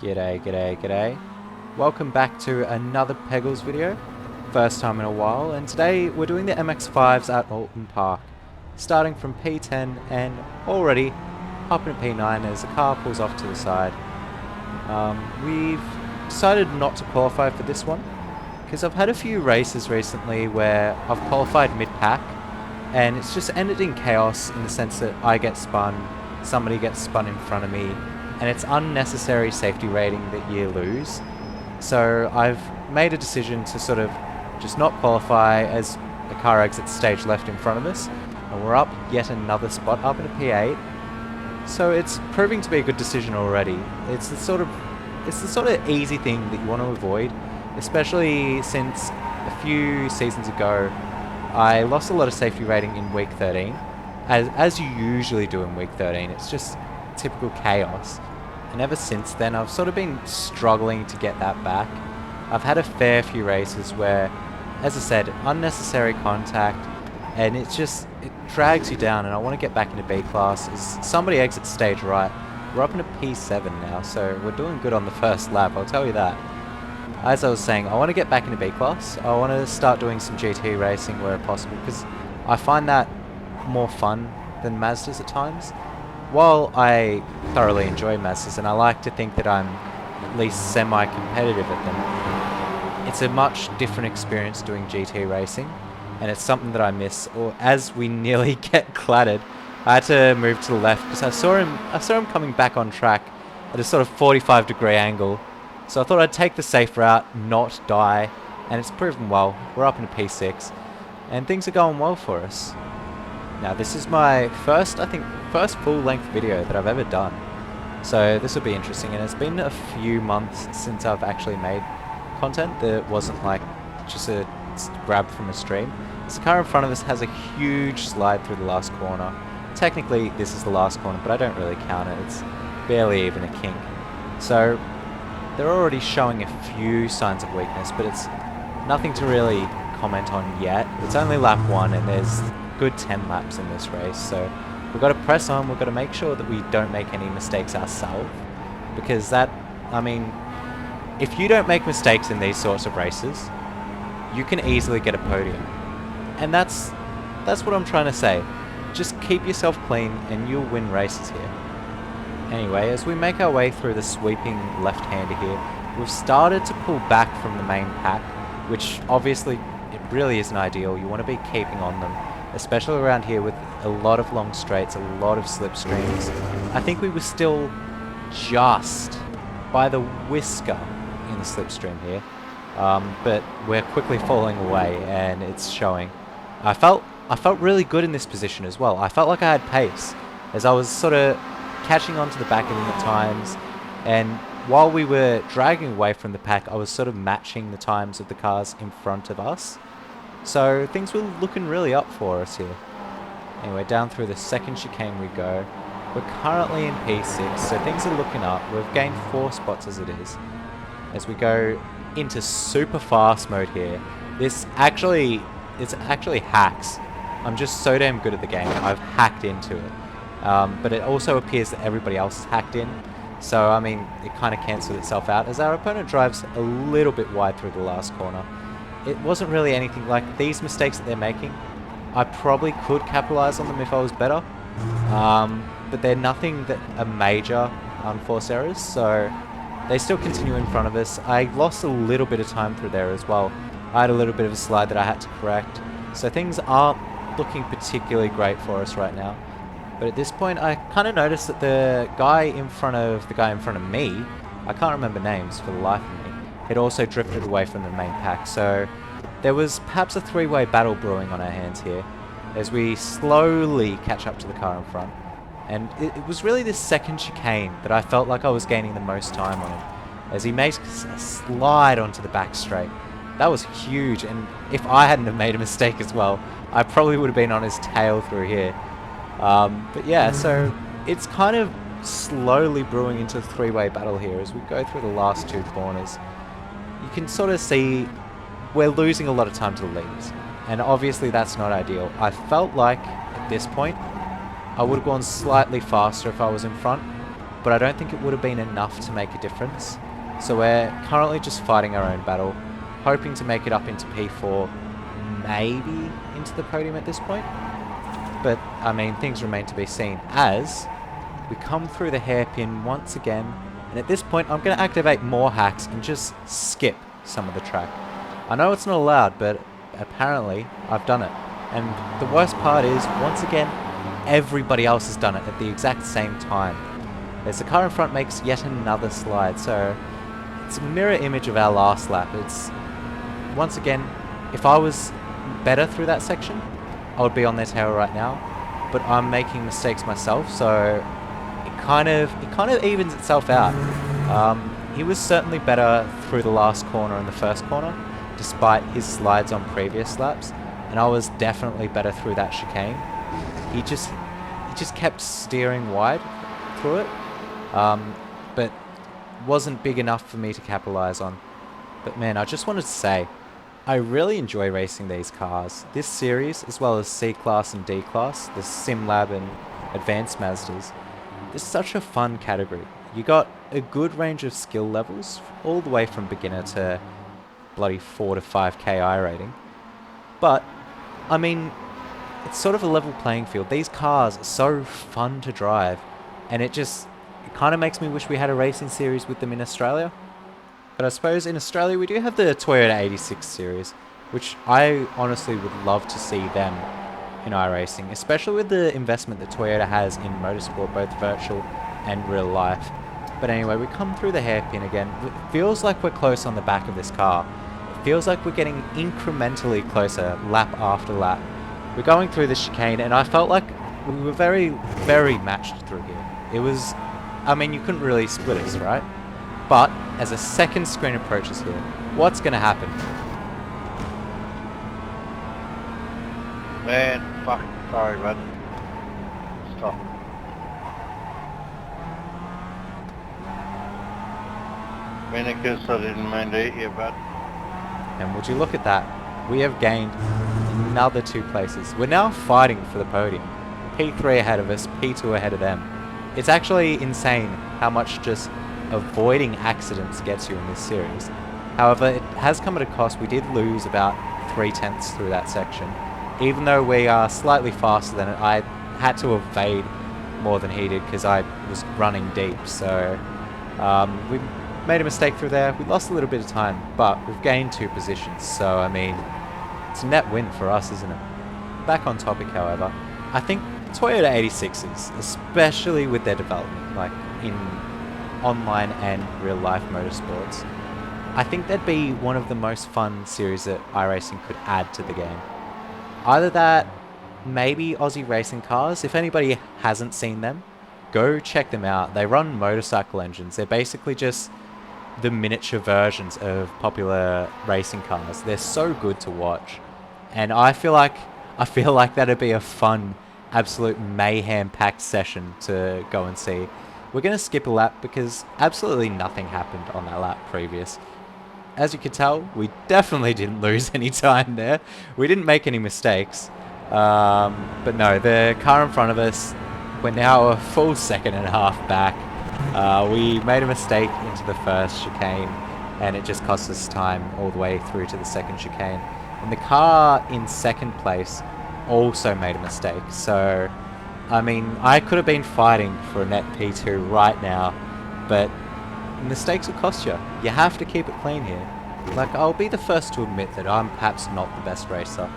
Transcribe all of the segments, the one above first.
G'day, g'day, g'day. Welcome back to another Peggles video. First time in a while, and today we're doing the MX5's at Alton Park. Starting from P10 and already up in P9 as the car pulls off to the side. We've decided not to qualify for this one, because I've had a few races recently where I've qualified mid-pack, and it's just ended in chaos in the sense that I get spun, somebody gets spun in front of me, and it's unnecessary safety rating that you lose. So I've made a decision to sort of just not qualify as the car exits stage left in front of us, and we're up yet another spot up in a P8. So it's proving to be a good decision already. It's the sort of easy thing that you want to avoid, especially since a few seasons ago I lost a lot of safety rating in week 13, as you usually do in week 13. It's just typical chaos. And ever since then, I've sort of been struggling to get that back. I've had a fair few races where, as I said, unnecessary contact, and it drags you down, and I want to get back into B class. As somebody exits stage right, we're up in a P7 now, so we're doing good on the first lap, I'll tell you that. As I was saying, I want to get back into B class. I want to start doing some GT racing where possible, because I find that more fun than Mazdas at times. While I thoroughly enjoy Mazdas and I like to think that I'm at least semi-competitive at them, it's a much different experience doing GT racing, and it's something that I miss. Or as we nearly get clattered, I had to move to the left because I saw him coming back on track at a sort of 45-degree angle. So I thought I'd take the safe route, not die, and it's proven well. We're up in a P6, and things are going well for us. Now this is my first full-length video that I've ever done, so this will be interesting, and it's been a few months since I've actually made content that wasn't like just a grab from a stream. This car in front of us has a huge slide through the last corner. Technically this is the last corner, but I don't really count it. It's barely even a kink. So they're already showing a few signs of weakness, but it's nothing to really comment on yet. It's only lap 1 and there's good 10 laps in this race, so we've got to press on. We've got to make sure that we don't make any mistakes ourselves, because that, I mean, if you don't make mistakes in these sorts of races, you can easily get a podium, and that's what I'm trying to say. Just keep yourself clean and you'll win races here. Anyway, as we make our way through the sweeping left-hander here, we've started to pull back from the main pack, which obviously it really isn't ideal. You want to be keeping on them, especially around here with a lot of long straights, a lot of slipstreams. I think we were still just by the whisker in the slipstream here, but we're quickly falling away, and it's showing. I felt really good in this position as well. I felt like I had pace, as I was sort of catching on to the back of them at times, and while we were dragging away from the pack, I was sort of matching the times of the cars in front of us. So things were looking really up for us here. Anyway, down through the second chicane we go. We're currently in P6, so things are looking up. We've gained 4 spots as it is. As we go into super fast mode here. It's actually hacks. I'm just so damn good at the game. I've hacked into it. But it also appears that everybody else is hacked in. So, I mean, it kind of cancelled itself out as our opponent drives a little bit wide through the last corner. It wasn't really anything like these mistakes that they're making. I probably could capitalize on them if I was better, but they're nothing that are major unforced errors, so they still continue in front of us. I lost a little bit of time through there as well. I had a little bit of a slide that I had to correct, so things aren't looking particularly great for us right now. But at this point, I kind of noticed that the guy in front of me, I can't remember names for the life of me, it also drifted away from the main pack, so there was perhaps a 3-way battle brewing on our hands here as we slowly catch up to the car in front. And it was really this second chicane that I felt like I was gaining the most time on him, as he makes a slide onto the back straight. That was huge, and if I hadn't have made a mistake as well, I probably would have been on his tail through here. But yeah, so it's kind of slowly brewing into a 3-way battle here as we go through the last 2 corners. You can sort of see we're losing a lot of time to the leads, and obviously that's not ideal. I felt like at this point I would have gone slightly faster if I was in front, but I don't think it would have been enough to make a difference. So we're currently just fighting our own battle, hoping to make it up into P4, maybe into the podium at this point. But, I mean, things remain to be seen as we come through the hairpin once again, and at this point I'm going to activate more hacks and just skip some of the track. I know it's not allowed, but apparently I've done it. And the worst part is, once again, everybody else has done it at the exact same time. As the car in front makes yet another slide, so it's a mirror image of our last lap. It's, once again, if I was better through that section, I would be on their tail right now, but I'm making mistakes myself, so it kind of evens itself out. He was certainly better through the last corner and the first corner, despite his slides on previous laps, and I was definitely better through that chicane. He just kept steering wide through it, but wasn't big enough for me to capitalize on. But man, I just wanted to say, I really enjoy racing these cars. This series, as well as C-Class and D-Class, the SimLab and Advanced Mazdas, it's such a fun category. You got a good range of skill levels, all the way from beginner to bloody 4 to 5k iRating. But, I mean, it's sort of a level playing field. These cars are so fun to drive, and it kind of makes me wish we had a racing series with them in Australia. But I suppose in Australia we do have the Toyota 86 series, which I honestly would love to see them in iRacing, especially with the investment that Toyota has in motorsport, both virtual and real life. But anyway, we come through the hairpin again. It feels like we're close on the back of this car. It feels like we're getting incrementally closer lap after lap. We're going through the chicane, and I felt like we were very, very matched through here. It was, I mean, you couldn't really split us, right? But as a second screen approaches here, what's going to happen? Man, fuck, sorry, bud. Stop. Minicus, I didn't mean to eat you, bud. And would you look at that? We have gained another 2 places. We're now fighting for the podium. P3 ahead of us, P2 ahead of them. It's actually insane how much just avoiding accidents gets you in this series. However, it has come at a cost. We did lose about 3/10 through that section. Even though we are slightly faster than it, I had to evade more than he did because I was running deep. So we made a mistake through there. We lost a little bit of time, but we've gained 2 positions. So, I mean, it's a net win for us, isn't it? Back on topic, however, I think Toyota 86s, especially with their development, like in online and real life motorsports, I think that'd be one of the most fun series that iRacing could add to the game. Either that, maybe Aussie racing cars. If anybody hasn't seen them, go check them out. They run motorcycle engines. They're basically just the miniature versions of popular racing cars. They're so good to watch, and I feel like that'd be a fun, absolute mayhem-packed session to go and see. We're going to skip a lap because absolutely nothing happened on that lap previous. As you can tell, we definitely didn't lose any time there. We didn't make any mistakes. But no, the car in front of us, we're now a full second and a half back. We made a mistake into the first chicane, and it just cost us time all the way through to the second chicane. And the car in second place also made a mistake. So, I mean, I could have been fighting for a net P2 right now, but mistakes will cost you. You have to keep it clean here. Like, I'll be the first to admit that I'm perhaps not the best racer,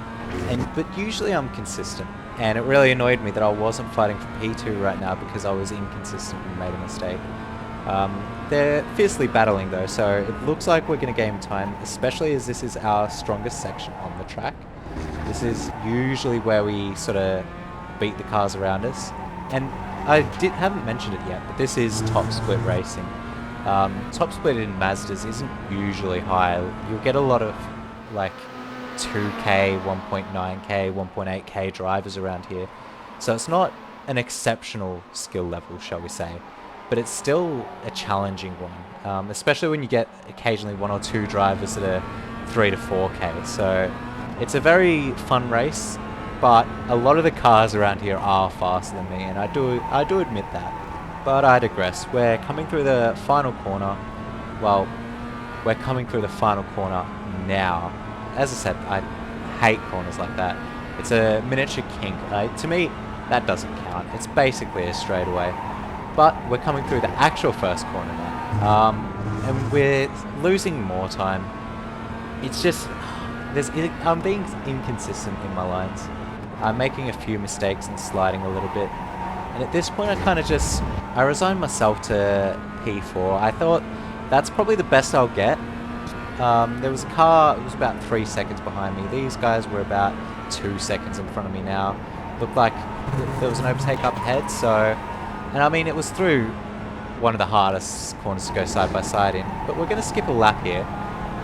but usually I'm consistent. And it really annoyed me that I wasn't fighting for P2 right now because I was inconsistent and made a mistake. They're fiercely battling though, so it looks like we're going to gain time, especially as this is our strongest section on the track. This is usually where we sort of beat the cars around us. And I haven't mentioned it yet, but this is top split racing. Top split in Mazdas isn't usually high. You'll get a lot of like 2k, 1.9k, 1.8k drivers around here. So it's not an exceptional skill level, shall we say, but it's still a challenging one, especially when you get occasionally 1 or 2 drivers that are 3 to 4k. So it's a very fun race, but a lot of the cars around here are faster than me, and I do admit that. But I digress. We're coming through the final corner. Well, we're coming through the final corner now. As I said, I hate corners like that. It's a miniature kink. To me, that doesn't count. It's basically a straightaway. But we're coming through the actual first corner now. And we're losing more time. It's just... I'm being inconsistent in my lines. I'm making a few mistakes and sliding a little bit. And at this point I resigned myself to P4. I thought that's probably the best I'll get. There was a car, it was about 3 seconds behind me. These guys were about 2 seconds in front of me now. Looked like there was an overtake up ahead, so... And I mean, it was through one of the hardest corners to go side by side in. But we're going to skip a lap here.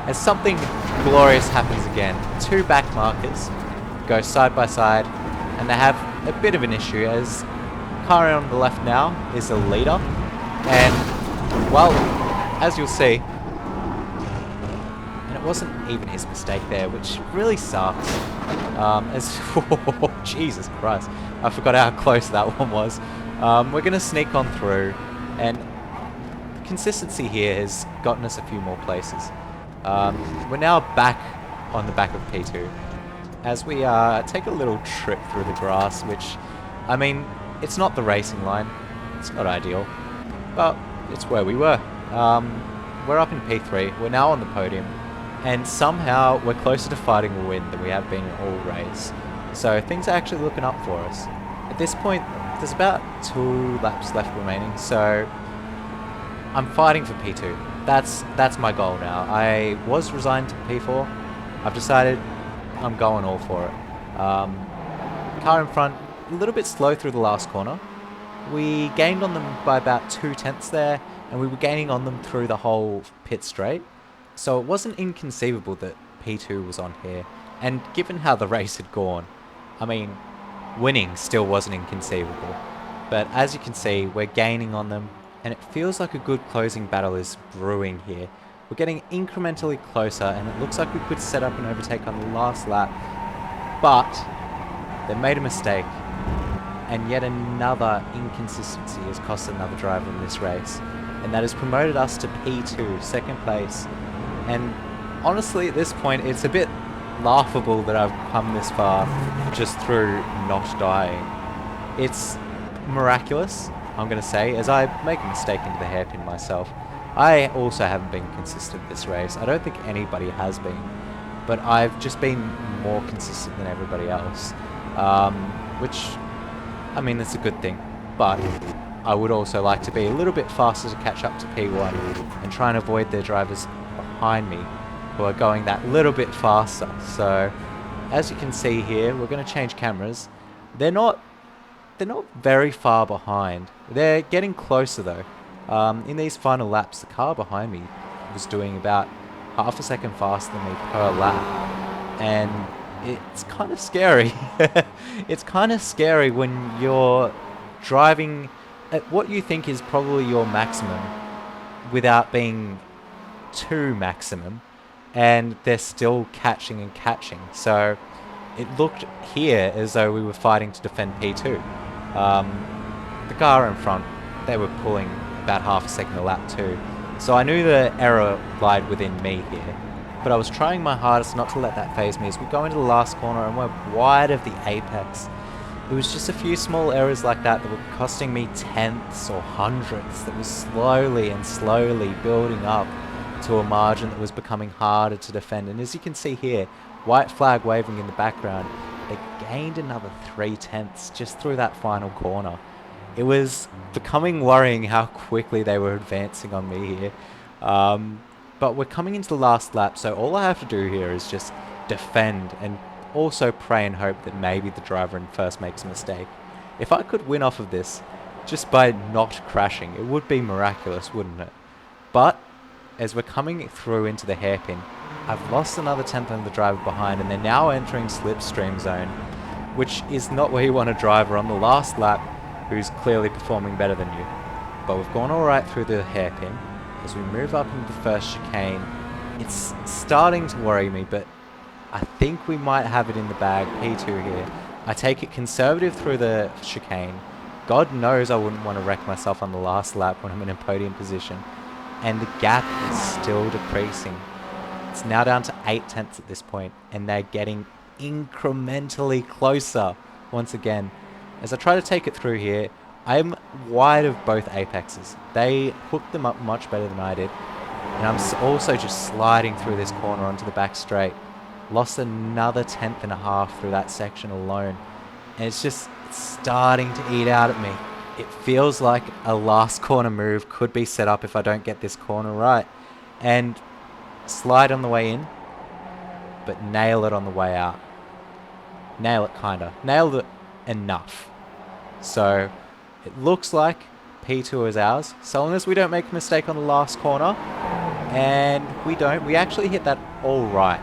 As something glorious happens again. 2 back markers go side by side, and they have a bit of an issue as car on the left now is a leader, and well, as you'll see, and it wasn't even his mistake there, which really sucks. Oh, Jesus Christ, I forgot how close that one was. We're gonna sneak on through, and the consistency here has gotten us a few more places. We're now back on the back of P2 as we take a little trip through the grass, which, I mean, it's not the racing line, it's not ideal, but it's where we were. We're up in P3, we're now on the podium, and somehow we're closer to fighting a win than we have been in all race. So things are actually looking up for us. At this point, there's about 2 laps left remaining, so I'm fighting for P2. That's my goal now. I was resigned to P4. I've decided I'm going all for it. Car in front, a little bit slow through the last corner. We gained on them by about 2/10 there, and we were gaining on them through the whole pit straight. So it wasn't inconceivable that P2 was on here. And given how the race had gone, I mean, winning still wasn't inconceivable. But as you can see, we're gaining on them, and it feels like a good closing battle is brewing here. We're getting incrementally closer, and it looks like we could set up an overtake on the last lap. But they made a mistake, and yet another inconsistency has cost another driver in this race, and that has promoted us to P2, second place. And honestly, at this point, it's a bit laughable that I've come this far just through not dying. It's miraculous, I'm going to say, as I make a mistake into the hairpin myself. I also haven't been consistent this race. I don't think anybody has been, but I've just been more consistent than everybody else, which, I mean, that's a good thing, but I would also like to be a little bit faster to catch up to P1 and try and avoid their drivers behind me who are going that little bit faster. So as you can see here, we're going to change cameras. They're not very far behind. They're getting closer though. In these final laps, the car behind me was doing about half a second faster than me per lap, and it's kind of scary. It's kind of scary when you're driving at what you think is probably your maximum without being too maximum, and they're still catching and catching. So it looked here as though we were fighting to defend P2. The car in front, they were pulling about half a second a lap too. So I knew the error lied within me here, but I was trying my hardest not to let that faze me as we go into the last corner and we're wide of the apex. It was just a few small errors like that that were costing me tenths or hundredths that was slowly and slowly building up to a margin that was becoming harder to defend. And as you can see here, white flag waving in the background, they gained another 3/10 just through that final corner. It was becoming worrying how quickly they were advancing on me here. But we're coming into the last lap, so all I have to do here is just defend and also pray and hope that maybe the driver in first makes a mistake. If I could win off of this just by not crashing, it would be miraculous, wouldn't it? But as we're coming through into the hairpin, I've lost another tenth on the driver behind, and they're now entering slipstream zone, which is not where you want a driver on the last lap who's clearly performing better than you. But we've gone alright through the hairpin. As we move up into the first chicane, it's starting to worry me, but I think we might have it in the bag. P2 here. I take it conservative through the chicane, God knows I wouldn't want to wreck myself on the last lap when I'm in a podium position. And the gap is still decreasing. It's now down to 8/10 at this point, and they're getting incrementally closer once again. As I try to take it through here, I'm wide of both apexes. They hooked them up much better than I did. And I'm also just sliding through this corner onto the back straight. Lost another 1/10 and a half through that section alone. And it's starting to eat out at me. It feels like a last corner move could be set up if I don't get this corner right. And slide on the way in, but nail it on the way out. Nail it kinda. Nailed it enough. So it looks like P2 is ours, so long as we don't make a mistake on the last corner. And we don't. We actually hit that all right.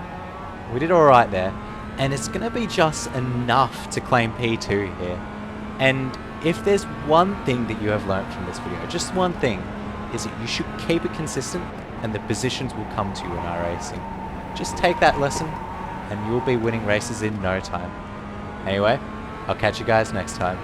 We did all right there. And it's going to be just enough to claim P2 here. And if there's one thing that you have learned from this video, just one thing, is that you should keep it consistent and the positions will come to you in iRacing. Just take that lesson and you'll be winning races in no time. Anyway, I'll catch you guys next time.